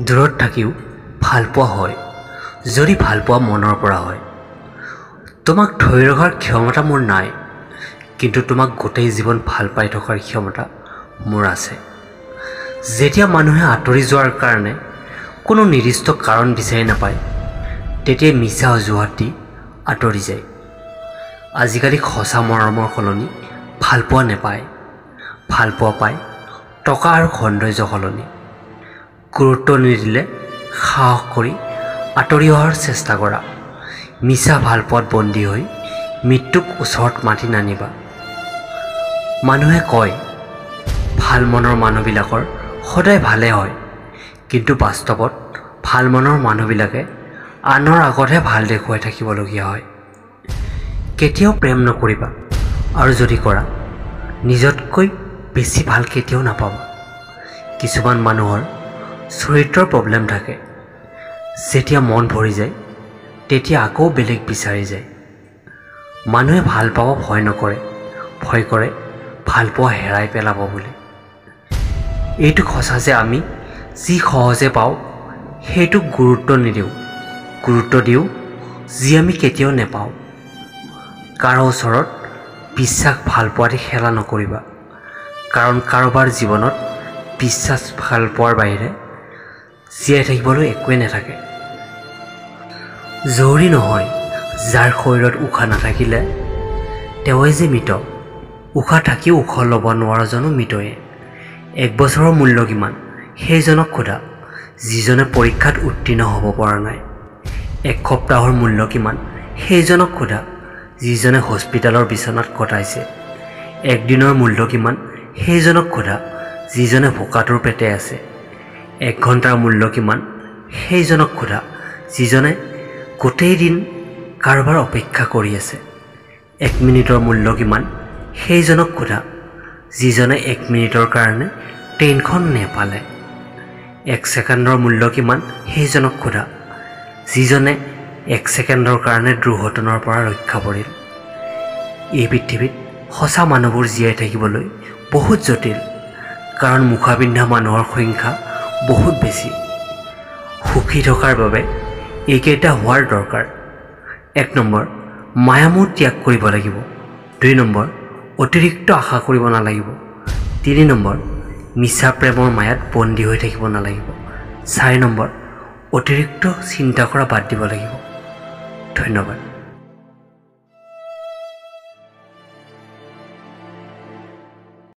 দূৰত থাকিও ভাল পোৱা হয় যদি ভাল পোৱা মনৰ পৰা হয়। তোমাক ধৰি ৰখাৰ ক্ষমতা মোৰ নাই, কিন্তু তোমাক গোটেই জীৱন ভাল পাই থকাৰ ক্ষমতা মোৰ আছে। যেতিয়া মানুহে আঁতৰি যোৱাৰ কাৰণে কোনো নিৰ্দিষ্ট কাৰণ বিচাৰি নাপায়, তেতিয়া মিছা অজুহাত দি আঁতৰি যায়। আজিকালি সঁচা মৰমৰ সলনি ভাল পোৱা নাপায়, ভাল পোৱা পায় টকা আৰু সৌন্দৰ্য সলনি। গুৰুত্ব নিদিলে সাহস কৰি আঁতৰি অহাৰ চেষ্টা কৰা। মিছা ভাল পোৱাত বন্দী হৈ মৃত্যুক ওচৰত মাতি নানিবা। মানুহে কয় ভাল মনৰ মানুহবিলাকৰ সদায় ভালে হয়, কিন্তু বাস্তৱত ভাল মনৰ মানুহবিলাকে আনৰ আগতহে ভাল দেখুৱাই থাকিবলগীয়া হয়। কেতিয়াও প্ৰেম নকৰিবা, আৰু যদি কৰা নিজতকৈ বেছি ভাল কেতিয়াও নাপাবা। কিছুমান মানুহৰ চৰিত্ৰৰ প্ৰব্লেম থাকে, যেতিয়া মন ভৰি যায় তেতিয়া আকৌ বেলেগ বিচাৰি যায়। মানুহে ভাল পাব ভয় নকৰে, ভয় কৰে ভাল পোৱা হেৰাই পেলাব বুলি। এইটো সঁচা যে আমি যি সহজে পাওঁ সেইটোক গুৰুত্ব নিদিওঁ, গুৰুত্ব দিওঁ যি আমি কেতিয়াও নেপাওঁ। কাৰো ওচৰত বিশ্বাস ভাল পোৱাদি খেলা নকৰিবা, কাৰণ কাৰোবাৰ জীৱনত বিশ্বাস ভাল পোৱাৰ বাহিৰে জীয়াই থাকিবলৈ একোৱে নাথাকে। জৰুৰী নহয় যাৰ শৰীৰত উশাহ নাথাকিলে তেওঁৱে যে মৃত, উশাহ থাকিও উশাহ ল'ব নোৱাৰাজনো মৃতয়ে। 1 বছৰৰ মূল্য কিমান সেইজনক সোধা যিজনে পৰীক্ষাত উত্তীৰ্ণ হ'ব পৰা নাই। 1 সপ্তাহৰ মূল্য কিমান সেইজনক সোধা যিজনে হস্পিটেলৰ বিচনাত কটাইছে। 1 দিনৰ মূল্য কিমান সেইজনক সোধা যিজনে ভোকাতুৰ পেটে আছে। 1 ঘণ্টাৰ মূল্য কিমান সেইজনক সোধা যিজনে গোটেই দিন কাৰোবাৰ অপেক্ষা কৰি আছে। 1 মিনিটৰ মূল্য কিমান সেইজনক সোধা যিজনে 1 মিনিটৰ কাৰণে ট্ৰেইনখন নেপালে। 1 ছেকেণ্ডৰ মূল্য কিমান সেইজনক সোধা যিজনে 1 ছেকেণ্ডৰ কাৰণে দুৰ্ঘটনাৰ পৰা ৰক্ষা পৰিল। এই পৃথিৱীত সঁচা মানুহবোৰ জীয়াই থাকিবলৈ বহুত জটিল, কাৰণ মুখা পিন্ধা মানুহৰ সংখ্যা বহুত বেছি। সুখী থকাৰ বাবে এইকেইটা হোৱাৰ দৰকাৰ। 1 নম্বৰ, মায়ামোহ ত্যাগ কৰিব লাগিব। 2 নম্বৰ, অতিৰিক্ত আশা কৰিব নালাগিব। 3 নম্বৰ, মিছা প্ৰেমৰ মায়াত বন্দী হৈ থাকিব নালাগিব। 4 নম্বৰ, অতিৰিক্ত চিন্তা কৰা বাদ দিব লাগিব। ধন্যবাদ।